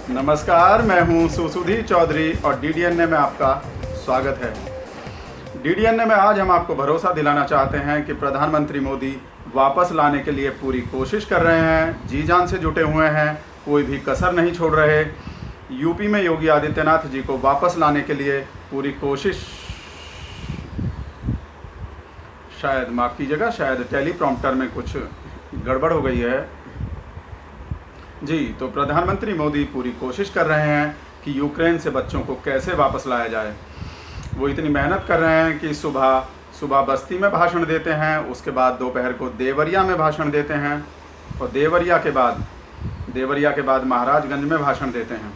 नमस्कार, मैं हूं सुसुधी चौधरी और डीडीएनए में आपका स्वागत है। डीडीएनए में आज हम आपको भरोसा दिलाना चाहते हैं कि प्रधानमंत्री मोदी वापस लाने के लिए पूरी कोशिश कर रहे हैं, जी जान से जुटे हुए हैं, कोई भी कसर नहीं छोड़ रहे। यूपी में योगी आदित्यनाथ जी को वापस लाने के लिए पूरी कोशिश। शायद माफ़ कीजिएगा, शायद टेलीप्रॉम्प्टर में कुछ गड़बड़ हो गई है जी। तो प्रधानमंत्री मोदी पूरी कोशिश कर रहे हैं कि यूक्रेन से बच्चों को कैसे वापस लाया जाए। वो इतनी मेहनत कर रहे हैं कि सुबह बस्ती में भाषण देते हैं, उसके बाद दोपहर को देवरिया में भाषण देते हैं और देवरिया के बाद महाराजगंज में भाषण देते हैं।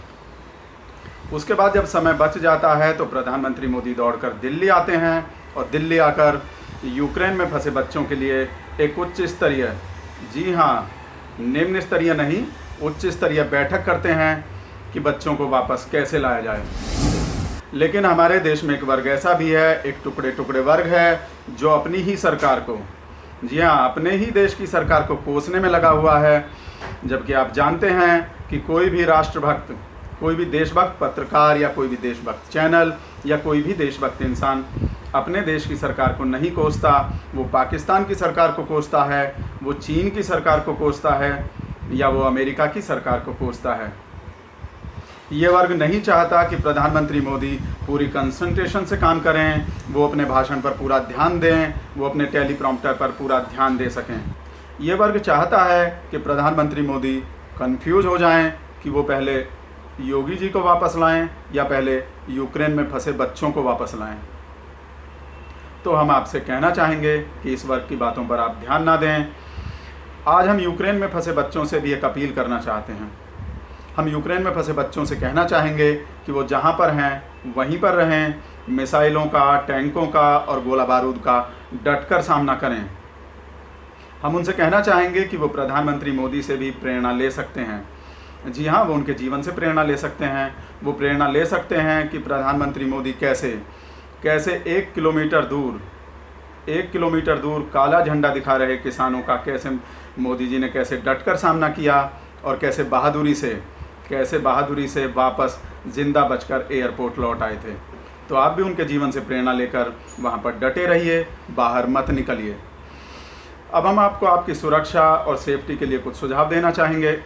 उसके बाद जब समय बच जाता है तो प्रधानमंत्री मोदी दौड़कर दिल्ली आते हैं और दिल्ली आकर यूक्रेन में फंसे बच्चों के लिए एक उच्च स्तरीय, जी हाँ, निम्न स्तरीय नहीं, उच्च स्तरीय बैठक करते हैं कि बच्चों को वापस कैसे लाया जाए। लेकिन हमारे देश में एक वर्ग ऐसा भी है, एक टुकड़े टुकड़े वर्ग है जो अपनी ही सरकार को, जी हाँ, अपने ही देश की सरकार को कोसने में लगा हुआ है। जबकि आप जानते हैं कि कोई भी राष्ट्रभक्त, कोई भी देशभक्त पत्रकार या कोई भी देशभक्त चैनल या कोई भी देशभक्त इंसान अपने देश की सरकार को नहीं कोसता। वो पाकिस्तान की सरकार को कोसता है, वो चीन की सरकार को कोसता है या वो अमेरिका की सरकार को कोसता है। ये वर्ग नहीं चाहता कि प्रधानमंत्री मोदी पूरी कंसंट्रेशन से काम करें, वो अपने भाषण पर पूरा ध्यान दें, वो अपने टेलीप्रॉम्प्टर पर पूरा ध्यान दे सकें। ये वर्ग चाहता है कि प्रधानमंत्री मोदी कंफ्यूज हो जाएं कि वो पहले योगी जी को वापस लाएं या पहले यूक्रेन में फंसे बच्चों को वापस लाएं। तो हम आपसे कहना चाहेंगे कि इस वर्ग की बातों पर आप ध्यान ना दें। आज हम यूक्रेन में फंसे बच्चों से भी एक अपील करना चाहते हैं। हम यूक्रेन में फंसे बच्चों से कहना चाहेंगे कि वो जहाँ पर हैं वहीं पर रहें, मिसाइलों का, टैंकों का और गोला बारूद का डटकर सामना करें। हम उनसे कहना चाहेंगे कि वो प्रधानमंत्री मोदी से भी प्रेरणा ले सकते हैं। जी हाँ, वो उनके जीवन से प्रेरणा ले सकते हैं। वो प्रेरणा ले सकते हैं कि प्रधानमंत्री मोदी कैसे 1 किलोमीटर दूर काला झंडा दिखा रहे किसानों का कैसे मोदी जी ने कैसे डटकर सामना किया और कैसे बहादुरी से वापस जिंदा बचकर एयरपोर्ट लौट आए थे। तो आप भी उनके जीवन से प्रेरणा लेकर वहाँ पर डटे रहिए, बाहर मत निकलिए। अब हम आपको आपकी सुरक्षा और सेफ्टी के लिए कुछ सुझाव देना चाहेंगे।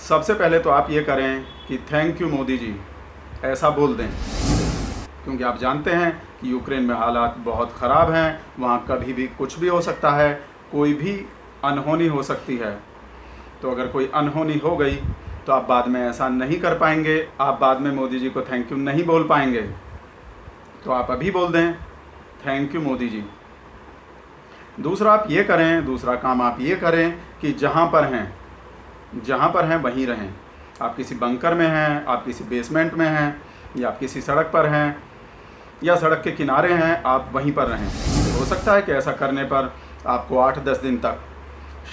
सबसे पहले तो आप ये करें कि थैंक यू मोदी जी, ऐसा बोल दें, क्योंकि आप जानते हैं कि यूक्रेन में हालात बहुत ख़राब हैं। वहाँ कभी भी कुछ भी हो सकता है, कोई भी अनहोनी हो सकती है। तो अगर कोई अनहोनी हो गई तो आप बाद में ऐसा नहीं कर पाएंगे, आप बाद में मोदी जी को थैंक यू नहीं बोल पाएंगे। तो आप अभी बोल दें थैंक यू मोदी जी। दूसरा काम आप ये करें कि जहाँ पर हैं वहीं रहें। आप किसी बंकर में हैं, आप किसी बेसमेंट में हैं या आप किसी सड़क पर हैं या सड़क के किनारे हैं, आप वहीं पर रहें। हो सकता है कि ऐसा करने पर आपको 8-10 दिन तक,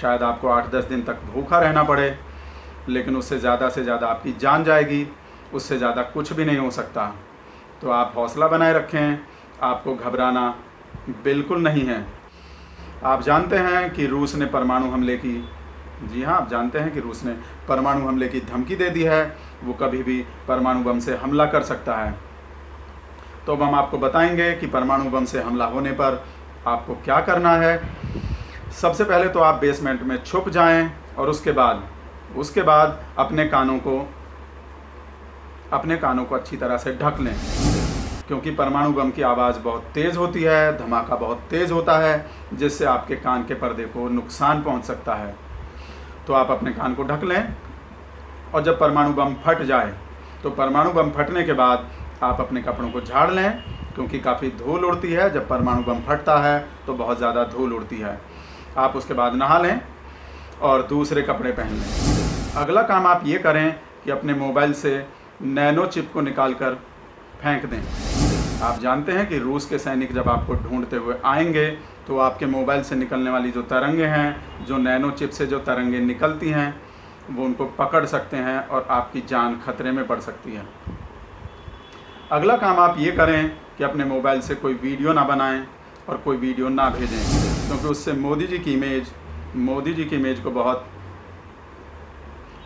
शायद आपको 8-10 दिन तक भूखा रहना पड़े, लेकिन उससे ज़्यादा से ज़्यादा आपकी जान जाएगी, उससे ज़्यादा कुछ भी नहीं हो सकता। तो आप हौसला बनाए रखें, आपको घबराना बिल्कुल नहीं है। आप जानते हैं कि रूस ने परमाणु हमले की, जी हाँ, आप जानते हैं कि रूस ने परमाणु हमले की धमकी दे दी है। वो कभी भी परमाणु बम से हमला कर सकता है। तो अब हम आपको बताएंगे कि परमाणु बम से हमला होने पर आपको क्या करना है। सबसे पहले तो आप बेसमेंट में छुप जाएं और उसके बाद अपने कानों को अच्छी तरह से ढक लें, क्योंकि परमाणु बम की आवाज़ बहुत तेज़ होती है, धमाका बहुत तेज़ होता है, जिससे आपके कान के पर्दे को नुकसान पहुंच सकता है। तो आप अपने कान को ढक लें और जब परमाणु बम फट जाए तो परमाणु बम फटने के बाद आप अपने कपड़ों को झाड़ लें, क्योंकि काफ़ी धूल उड़ती है। जब परमाणु बम फटता है तो बहुत ज़्यादा धूल उड़ती है। आप उसके बाद नहा लें और दूसरे कपड़े पहन लें। अगला काम आप ये करें कि अपने मोबाइल से नैनो चिप को निकाल कर फेंक दें। आप जानते हैं कि रूस के सैनिक जब आपको ढूंढते हुए आएंगे तो आपके मोबाइल से निकलने वाली जो तरंगे हैं, जो नैनो चिप से जो तरंगे निकलती हैं, वो उनको पकड़ सकते हैं और आपकी जान खतरे में पड़ सकती है। अगला काम आप ये करें कि अपने मोबाइल से कोई वीडियो ना बनाएं और कोई वीडियो ना भेजें, क्योंकि उससे मोदी जी की इमेज को बहुत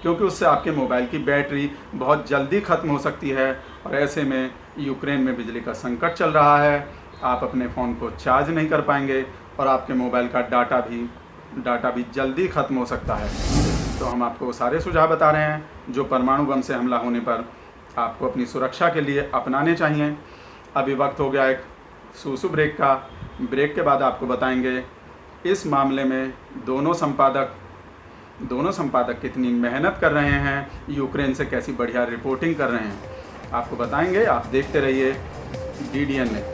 क्योंकि उससे आपके मोबाइल की बैटरी बहुत जल्दी ख़त्म हो सकती है और ऐसे में यूक्रेन में बिजली का संकट चल रहा है, आप अपने फ़ोन को चार्ज नहीं कर पाएंगे और आपके मोबाइल का डाटा भी जल्दी ख़त्म हो सकता है। तो हम आपको वो सारे सुझाव बता रहे हैं जो परमाणु बम से हमला होने पर आपको अपनी सुरक्षा के लिए अपनाने चाहिए। अभी वक्त हो गया एक सूसू ब्रेक का। ब्रेक के बाद आपको बताएंगे इस मामले में दोनों संपादक कितनी मेहनत कर रहे हैं, यूक्रेन से कैसी बढ़िया रिपोर्टिंग कर रहे हैं, आपको बताएंगे। आप देखते रहिए DDN में।